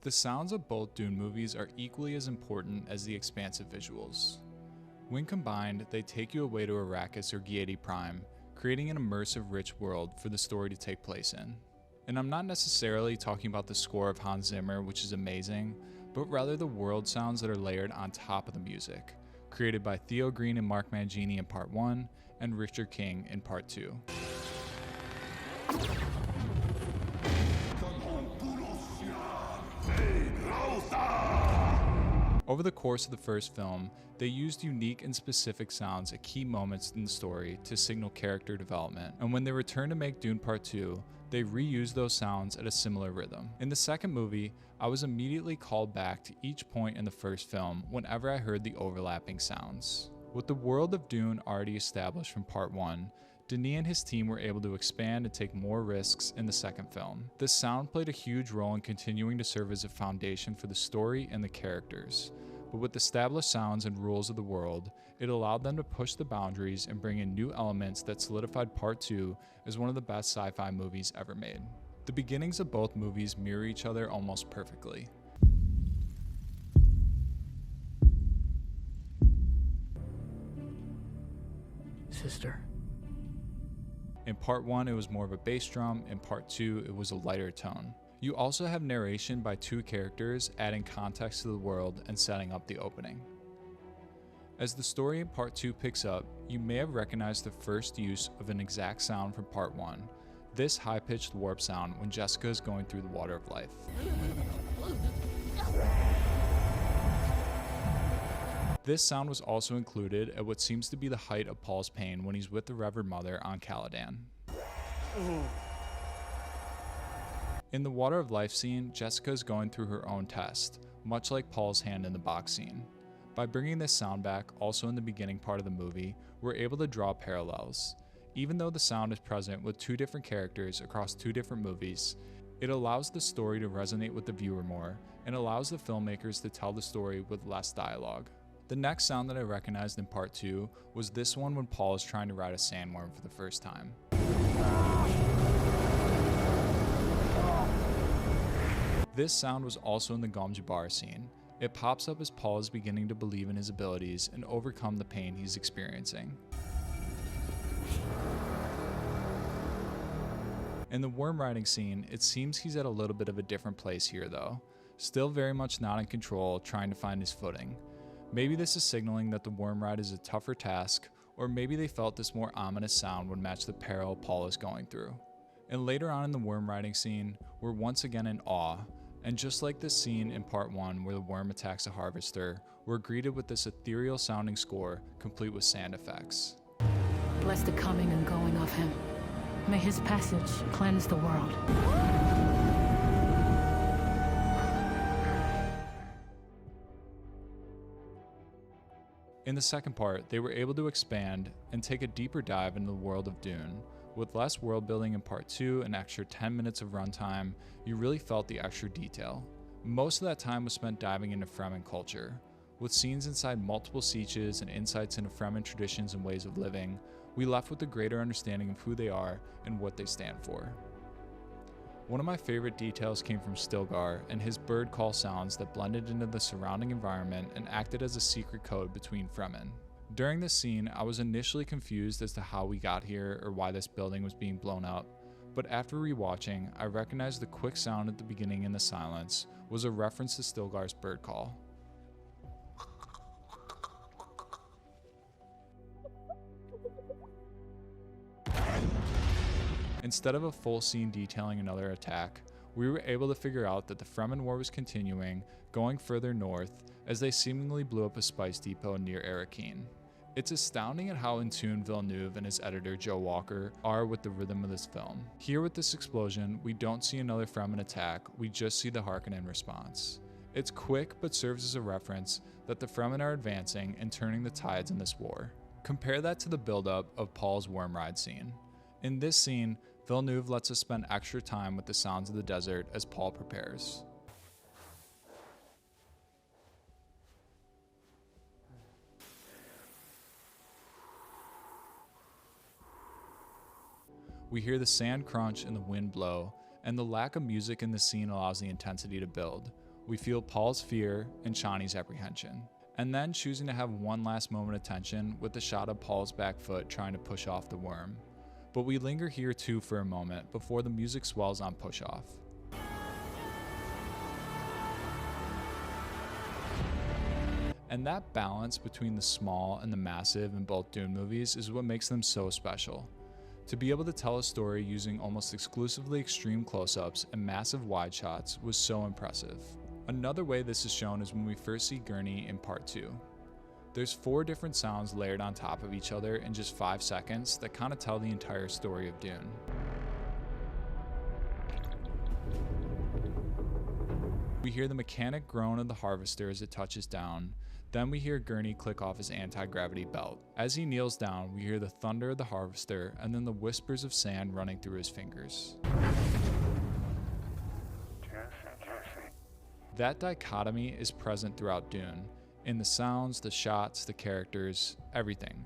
The sounds of both Dune movies are equally as important as the expansive visuals. When combined, they take you away to Arrakis or Giedi Prime, creating an immersive, rich world for the story to take place in. And I'm not necessarily talking about the score of Hans Zimmer, which is amazing, but rather the world sounds that are layered on top of the music, created by Theo and Mark Mangini in Part 1 and Richard King in Part 2. Over the course of the first film, they used unique and specific sounds at key moments in the story to signal character development, and when they returned to make Dune Part 2, they reused those sounds at a similar rhythm. In the second movie, I was immediately called back to each point in the first film whenever I heard the overlapping sounds. With the world of Dune already established from Part 1, Denis and his team were able to expand and take more risks in the second film. This sound played a huge role in continuing to serve as a foundation for the story and the characters. But with established sounds and rules of the world, it allowed them to push the boundaries and bring in new elements that solidified Part 2 as one of the best sci-fi movies ever made. The beginnings of both movies mirror each other almost perfectly. Sister. In Part 1, it was more of a bass drum. In Part 2, it was a lighter tone. You also have narration by two characters, adding context to the world and setting up the opening. As the story in Part 2 picks up, you may have recognized the first use of an exact sound from Part 1, this high-pitched warp sound when Jessica is going through the water of life. This sound was also included at what seems to be the height of Paul's pain when he's with the Revered Mother on Caladan. In the Water of Life scene, Jessica is going through her own test, much like Paul's hand in the box scene. By bringing this sound back, also in the beginning part of the movie, we're able to draw parallels. Even though the sound is present with two different characters across two different movies, it allows the story to resonate with the viewer more, and allows the filmmakers to tell the story with less dialogue. The next sound that I recognized in Part 2 was this one when Paul is trying to ride a sandworm for the first time. This sound was also in the Gom Jabbar scene. It pops up as Paul is beginning to believe in his abilities and overcome the pain he's experiencing. In the worm riding scene, it seems he's at a little bit of a different place here though, still very much not in control, trying to find his footing. Maybe this is signaling that the worm ride is a tougher task, or maybe they felt this more ominous sound would match the peril Paul is going through. And later on in the worm riding scene, we're once again in awe, and just like this scene in Part 1 where the worm attacks a harvester, we're greeted with this ethereal sounding score complete with sand effects. Bless the coming and going of him. May his passage cleanse the world. In the second part, they were able to expand and take a deeper dive into the world of Dune. With less world building in Part 2 and extra 10 minutes of runtime, you really felt the extra detail. Most of that time was spent diving into Fremen culture. With scenes inside multiple sieges and insights into Fremen traditions and ways of living, we left with a greater understanding of who they are and what they stand for. One of my favorite details came from Stilgar and his bird call sounds that blended into the surrounding environment and acted as a secret code between Fremen. During this scene, I was initially confused as to how we got here or why this building was being blown up, but after rewatching, I recognized the quick sound at the beginning in the silence was a reference to Stilgar's bird call. Instead of a full scene detailing another attack, we were able to figure out that the Fremen war was continuing, going further north, as they seemingly blew up a spice depot near Arrakeen. It's astounding at how in tune Villeneuve and his editor Joe Walker are with the rhythm of this film. Here with this explosion, we don't see another Fremen attack, we just see the Harkonnen response. It's quick but serves as a reference that the Fremen are advancing and turning the tides in this war. Compare that to the buildup of Paul's worm ride scene. In this scene, Villeneuve lets us spend extra time with the sounds of the desert as Paul prepares. We hear the sand crunch and the wind blow, and the lack of music in the scene allows the intensity to build. We feel Paul's fear and Chani's apprehension, and then choosing to have one last moment of tension with the shot of Paul's back foot trying to push off the worm. But we linger here too for a moment before the music swells on push off. And that balance between the small and the massive in both Dune movies is what makes them so special. To be able to tell a story using almost exclusively extreme close-ups and massive wide shots was so impressive. Another way this is shown is when we first see Gurney in part 2. There's 4 different sounds layered on top of each other in just 5 seconds that kind of tell the entire story of Dune. We hear the mechanic groan of the harvester as it touches down. Then we hear Gurney click off his anti-gravity belt. As he kneels down, we hear the thunder of the harvester and then the whispers of sand running through his fingers. That dichotomy is present throughout Dune, in the sounds, the shots, the characters, everything.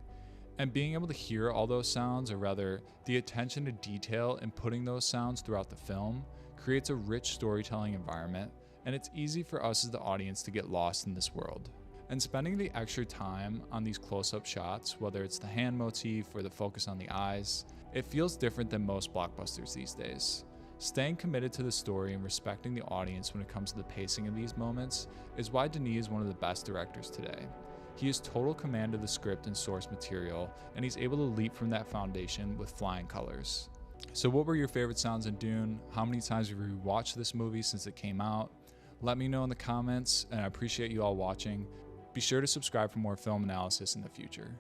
And being able to hear all those sounds, or rather, the attention to detail in putting those sounds throughout the film, creates a rich storytelling environment, and it's easy for us as the audience to get lost in this world. And spending the extra time on these close-up shots, whether it's the hand motif or the focus on the eyes, it feels different than most blockbusters these days. Staying committed to the story and respecting the audience when it comes to the pacing of these moments is why Denis is one of the best directors today. He has total command of the script and source material, and he's able to leap from that foundation with flying colors. So what were your favorite sounds in Dune? How many times have you rewatched this movie since it came out? Let me know in the comments, and I appreciate you all watching. Be sure to subscribe for more film analysis in the future.